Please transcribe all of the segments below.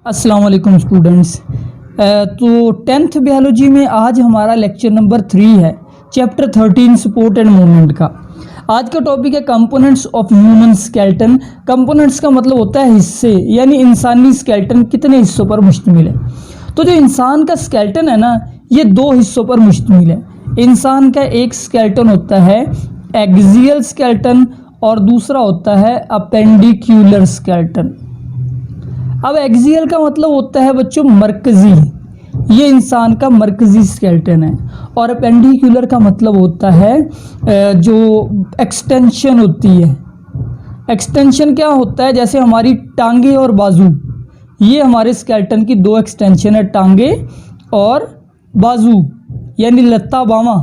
अस्सलाम वालेकुम स्टूडेंट्स। तो 10th बायोलॉजी में आज हमारा लेक्चर नंबर 3 है, चैप्टर 13 सपोर्ट एंड मूवमेंट का। आज का टॉपिक है components of human skeleton. Components का मतलब होता है हिस्से, यानी इंसानी स्केलेटन कितने हिस्सों पर मुश्तमिल है। तो जो इंसान का स्केलेटन है ना, ये 2 हिस्सों पर मुश्तमिल है। इंसान का एक स्केलेटन होता है एक्सियल स्केलेटन और दूसरा होता है अपेंडिक्यूलर स्केलेटन। अब एक्सियल का मतलब होता है बच्चों मरकजी, ये इंसान का मरकजी स्केलेटन है। और अपेंडिकुलर का मतलब होता है जो एक्सटेंशन होती है। एक्सटेंशन क्या होता है, जैसे हमारी टांगे और बाजू, ये हमारे स्केलेटन की 2 एक्सटेंशन है, टांगे और बाजू यानी लत्ता बामा,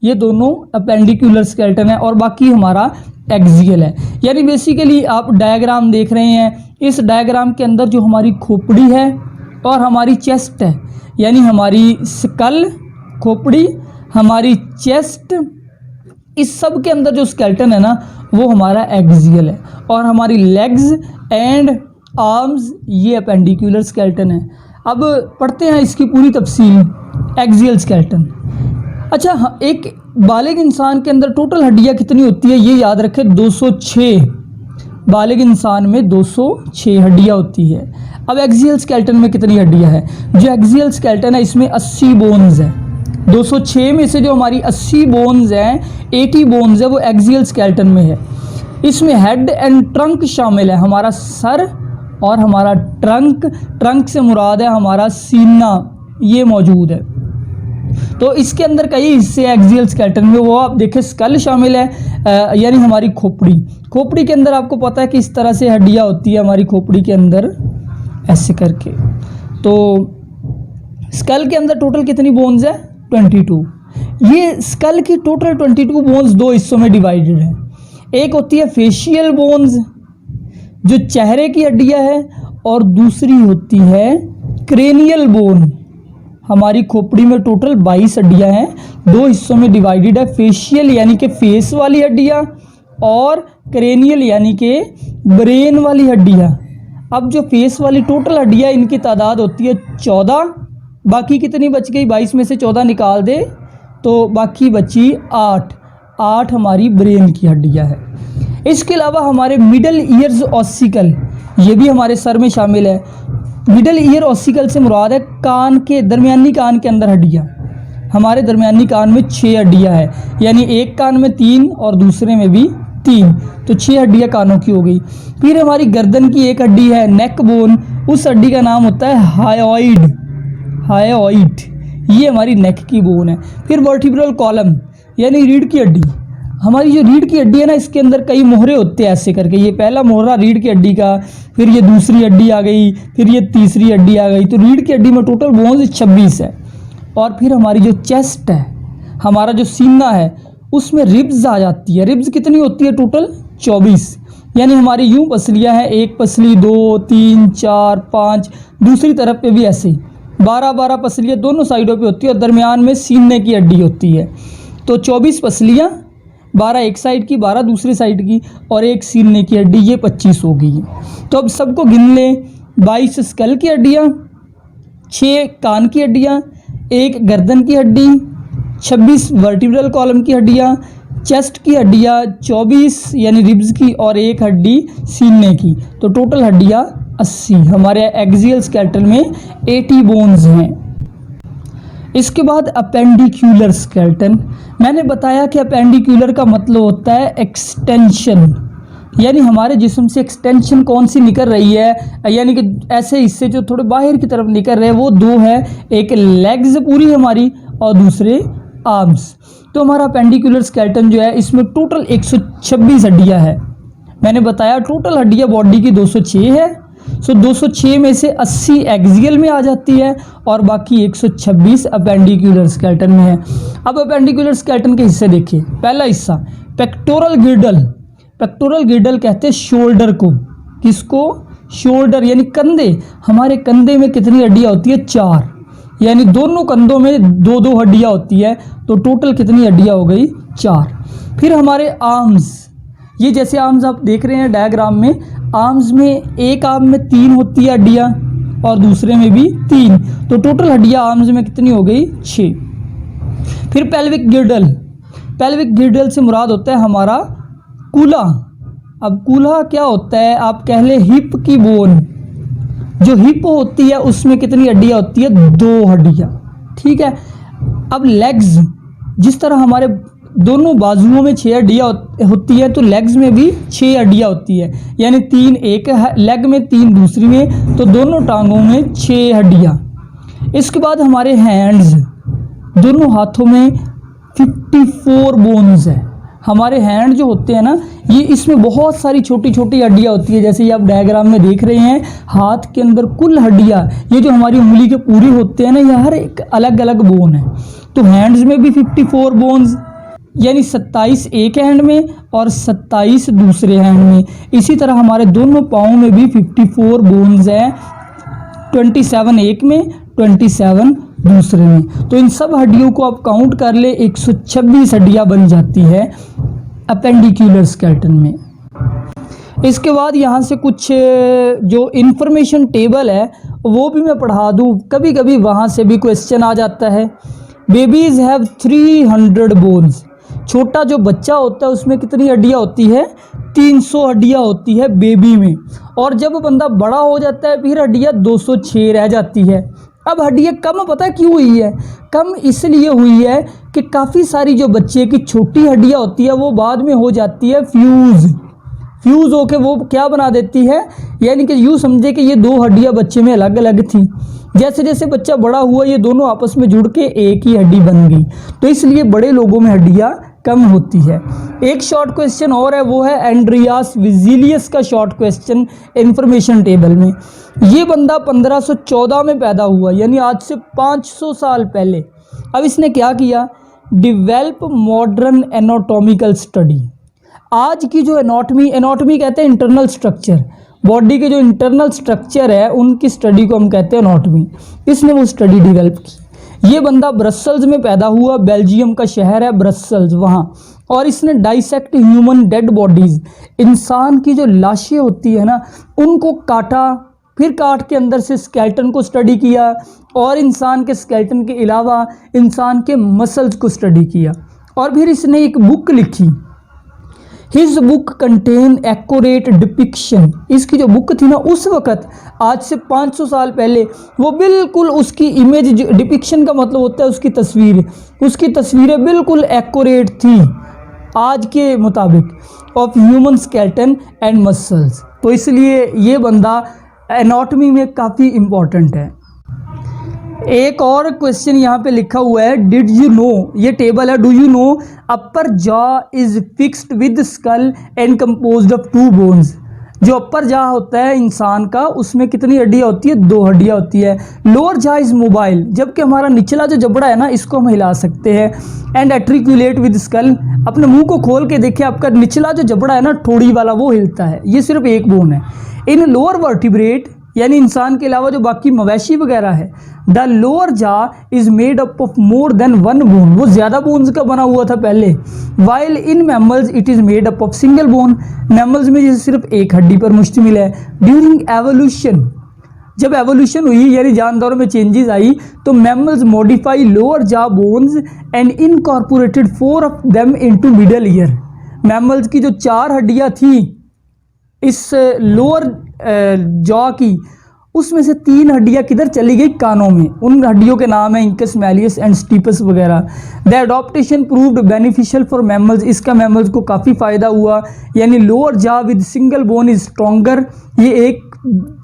ये दोनों अपेंडिकुलर स्केलेटन है। और बाकी हमारा एक्सियल है। यानी बेसिकली आप डायग्राम देख रहे हैं, इस डायग्राम के अंदर जो हमारी खोपड़ी है और हमारी चेस्ट है, यानी हमारी स्कल, खोपड़ी, हमारी चेस्ट, इस सब के अंदर जो स्केलेटन है ना, वो हमारा एक्सियल है। और हमारी लेग्स एंड आर्म्स ये अपेंडिकुलर स्केलेटन है। अब पढ़ते हैं इसकी पूरी तफसील। Axial skeleton. अच्छा, एक बालिग इंसान के अंदर टोटल हड्डियाँ कितनी होती है, ये याद रखें, 206। बालिग इंसान में 206 हड्डियाँ होती है। अब एक्सियल स्केलेटन में कितनी हड्डियाँ हैं? जो एक्सियल स्केलेटन है इसमें 80 बोन्स हैं। 206 में से जो हमारी 80 बोन्स हैं, 80 बोन्स है वो एक्सियल स्केलेटन में है। इसमें हेड एंड ट्रंक शामिल है, हमारा सर और हमारा ट्रंक। ट्रंक से मुराद है हमारा सीना, ये मौजूद है। तो इसके अंदर कई हिस्से एक्सियल स्केलेटन में, वो आप देखें स्कल शामिल है, यानी हमारी खोपड़ी। खोपड़ी के अंदर आपको पता है कि इस तरह से हड्डियाँ होती है हमारी खोपड़ी के अंदर, ऐसे करके। तो स्कल के अंदर टोटल कितनी बोन्स है? 22। ये स्कल की टोटल 22 बोन्स 2 हिस्सों में डिवाइडेड है। एक होती है फेशियल बोन्स, जो चेहरे की हड्डियाँ है, और दूसरी होती है क्रेनियल बोन। हमारी खोपड़ी में टोटल 22 हड्डियाँ हैं, 2 हिस्सों में डिवाइडेड है। फेशियल यानी कि फेस वाली हड्डियाँ, और क्रेनियल यानी कि ब्रेन वाली हड्डियाँ। अब जो फेस वाली टोटल हड्डियाँ, इनकी तादाद होती है 14। बाकी कितनी बच गई? 22 में से 14 निकाल दे तो बाकी बची 8 हमारी ब्रेन की हड्डियाँ हैं। इसके अलावा हमारे मिडल ईयर्स ऑसिकल, ये भी हमारे सर में शामिल है। मिडल ईयर ऑसिकल से मुराद है कान के, दरमियानी कान के अंदर हड्डियाँ। हमारे दरमियानी कान में 6 हड्डियाँ हैं, यानी एक कान में 3 और दूसरे में भी 3, तो 6 हड्डियाँ कानों की हो गई। फिर हमारी गर्दन की एक हड्डी है नेक बोन, उस हड्डी का नाम होता है हायोइड। हायोइड ये हमारी नेक की बोन है। फिर वर्टिब्रल कॉलम यानी रीढ़ की हड्डी। हमारी जो रीढ़ की हड्डी है ना, इसके अंदर कई मोहरे होते हैं ऐसे करके। ये पहला मोहरा रीढ़ की हड्डी का, फिर ये दूसरी हड्डी आ गई, फिर ये तीसरी हड्डी आ गई। तो रीढ़ की हड्डी में टोटल बोन्स 26 है। और फिर हमारी जो चेस्ट है, हमारा जो सीना है, उसमें रिब्स आ जाती है। रिब्स कितनी होती है? टोटल 24। यानी हमारी यूँ पसलियाँ हैं, एक पसली, 2, 3, 4, 5, दूसरी तरफ पे भी ऐसे 12 पसलियाँ दोनों साइडों पे होती है, और दरमियान में सीने की हड्डी होती है। तो 24 पसलियाँ, 12 एक साइड की, 12 दूसरी साइड की, और एक सीने की हड्डी, ये 25 हो गई है। तो अब सबको गिन लें। 22 स्कल की हड्डियाँ, 6 कान की हड्डियाँ, 1 गर्दन की हड्डी, 26 वर्टिब्रल कॉलम की हड्डियाँ, चेस्ट की हड्डियाँ 24 यानी रिब्स की, और 1 हड्डी सीने की। तो टोटल हड्डियाँ 80। हमारे एक्सियल स्केलेटन में 80 बोन्स हैं। इसके बाद अपेंडिक्यूलर स्केलेटन। मैंने बताया कि अपेंडिक्यूलर का मतलब होता है एक्सटेंशन, यानी हमारे जिस्म से एक्सटेंशन कौन सी निकल रही है, यानी कि ऐसे हिस्से जो थोड़े बाहर की तरफ निकल रहे हैं, वो 2 है। एक लेग्स पूरी हमारी, और दूसरे आर्म्स। तो हमारा अपेंडिक्यूलर स्केलेटन जो है, इसमें टोटल 126 हड्डियाँ है। मैंने बताया टोटल हड्डियाँ बॉडी की 206 है। सो 206 में से 80 एक्सियल में आ जाती है, और बाकी 126 अपेंडिकुलर स्केलेटन में है। अब अपेंडिकुलर स्केलेटन के हिस्से देखिए। पहला हिस्सा पेक्टोरल गिर्डल। पेक्टोरल गिर्डल कहते हैं शोल्डर को। किसको? शोल्डर यानी कंधे। हमारे कंधे में कितनी हड्डियाँ होती है? 4, यानी दोनों कंधों में 2-2 हड्डियाँ होती है। तो टोटल कितनी हड्डियाँ हो गई? 4। फिर हमारे आर्म्स, ये जैसे आर्म्स आप देख रहे हैं डायग्राम में, आर्म्स में एक आर्म में 3 होती है हड्डियाँ, और दूसरे में भी 3। तो टोटल हड्डियां आर्म्स में कितनी हो गई? 6। फिर पेल्विक गिर्डल, पेल्विक गिर्डल से मुराद होता है हमारा कूल्हा। अब कूल्हा क्या होता है? आप कह ले हिप की बोन, जो हिप होती है उसमें कितनी हड्डियां होती है? 2 हड्डियां, ठीक है। अब लेग्स, जिस तरह हमारे दोनों बाजुओं में 6 हड्डियां होती है, तो लेग्स में भी 6 हड्डियां होती है, यानी 3 एक लेग में, 3 दूसरी में, तो दोनों टांगों में 6 हड्डियां। इसके बाद हमारे हैंड्स, दोनों हाथों में 54 बोन्स है। हमारे हैंड जो होते हैं ना, ये इसमें बहुत सारी छोटी छोटी हड्डियां होती है, जैसे ये आप डायग्राम में देख रहे हैं। हाथ के अंदर कुल हड्डियां, ये जो हमारी उंगली के पूरे होते हैं ना, ये हर एक अलग अलग बोन है। तो हैंड्स में भी 54 बोन्स, यानी 27 एक हैंड में और 27 दूसरे हैंड में। इसी तरह हमारे दोनों पाँव में भी 54 बोन्स हैं, 27 एक में, 27 दूसरे में। तो इन सब हड्डियों को आप काउंट कर ले, 126 हड्डियां बन जाती है अपेंडिकुलर स्केलेटन में। इसके बाद यहाँ से कुछ जो इन्फॉर्मेशन टेबल है वो भी मैं पढ़ा दूँ, कभी कभी वहाँ से भी क्वेश्चन आ जाता है। बेबीज हैव 300 बोन्स, छोटा जो बच्चा होता है उसमें कितनी हड्डियाँ होती है? 300 हड्डियाँ होती है बेबी में। और जब बंदा बड़ा हो जाता है फिर हड्डियाँ 206 रह जाती है। अब हड्डियाँ कम पता क्यों हुई है? कम इसलिए हुई है कि काफ़ी सारी जो बच्चे की छोटी हड्डियाँ होती है वो बाद में हो जाती है फ्यूज़ होके वो क्या बना देती है, यानी कि यूँ समझे कि ये 2 हड्डियाँ बच्चे में अलग अलग थी। जैसे जैसे बच्चा बड़ा हुआ ये दोनों आपस में जुड़ के एक ही हड्डी बन गई, तो इसलिए बड़े लोगों में हड्डियाँ कम होती है। एक शॉर्ट क्वेश्चन और है, वो है एंड्रियास विजिलियस का शॉर्ट क्वेश्चन इंफॉर्मेशन टेबल में। ये बंदा 1514 में पैदा हुआ, यानी आज से 500 साल पहले। अब इसने क्या किया? Develop modern anatomical study. आज की जो एनाटॉमी कहते हैं इंटरनल स्ट्रक्चर, बॉडी के जो इंटरनल स्ट्रक्चर है उनकी स्टडी को हम कहते हैं एनाटॉमी। इसने वो स्टडी डेवलप की। ये बंदा ब्रसेल्स में पैदा हुआ, बेल्जियम का शहर है ब्रसेल्स, वहाँ। और इसने डाइसेक्ट ह्यूमन डेड बॉडीज़, इंसान की जो लाशें होती है ना उनको काटा, फिर काट के अंदर से स्केलेटन को स्टडी किया, और इंसान के स्केलेटन के अलावा इंसान के मसल्स को स्टडी किया। और फिर इसने एक बुक लिखी, his book contain accurate depiction. इसकी जो बुक थी ना उस वक़्त, आज से 500 साल पहले, वो बिल्कुल उसकी इमेज, डिपिक्शन का मतलब होता है उसकी तस्वीरें बिल्कुल एक्यूरेट थी आज के मुताबिक, of human skeleton and muscles. तो इसलिए ये बंदा एनाटॉमी में काफ़ी इम्पॉर्टेंट है। एक और क्वेश्चन यहाँ पे लिखा हुआ है, डिड यू नो, ये टेबल है, do you know upper jaw is fixed with skull and composed of 2 bones. जो अपर जॉ होता है इंसान का उसमें कितनी हड्डियाँ होती है? 2 हड्डियाँ होती है। लोअर जॉ इज मोबाइल, जबकि हमारा निचला जो जबड़ा है ना इसको हम हिला सकते हैं। एंड एट्रिकुलेट विद स्कल, अपने मुंह को खोल के देखिए, आपका निचला जो जबड़ा है ना ठोड़ी वाला वो हिलता है, ये सिर्फ एक बोन है। इन लोअर वर्टिब्रेट, यानी इंसान के अलावा जो बाकी मवेशी वगैरह है, the lower jaw is made up of more than 1 bone, वो ज़्यादा बोन्स का बना हुआ था पहले। While in mammals it is made up of single bone, mammals में जैसे सिर्फ एक हड्डी पर मुश्तमिल है। ड्यूरिंग एवोल्यूशन, जब एवोल्यूशन हुई यानी जानदारों में चेंजेस आई, तो mammals modify lower jaw bones and incorporated 4 of them into middle ear. Mammals की जो 4 हड्डियाँ थी इस लोअर जॉ की, उसमें से 3 हड्डियाँ किधर चली गई? कानों में। उन हड्डियों के नाम है इंकस, मैलियस एंड स्टीपस वगैरह। The adaptation proved beneficial for mammals, इसका मैमल्स को काफ़ी फ़ायदा हुआ, यानी lower jaw with single bone is stronger, ये एक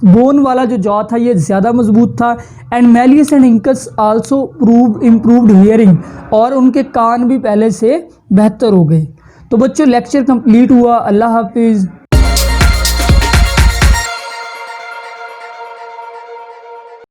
बोन वाला जो जॉ था ये ज़्यादा मजबूत था। And malleus and incus also improved hearing, और उनके कान भी पहले से बेहतर हो गए। तो बच्चों लेक्चर कंप्लीट हुआ। अल्लाह हाफिज़।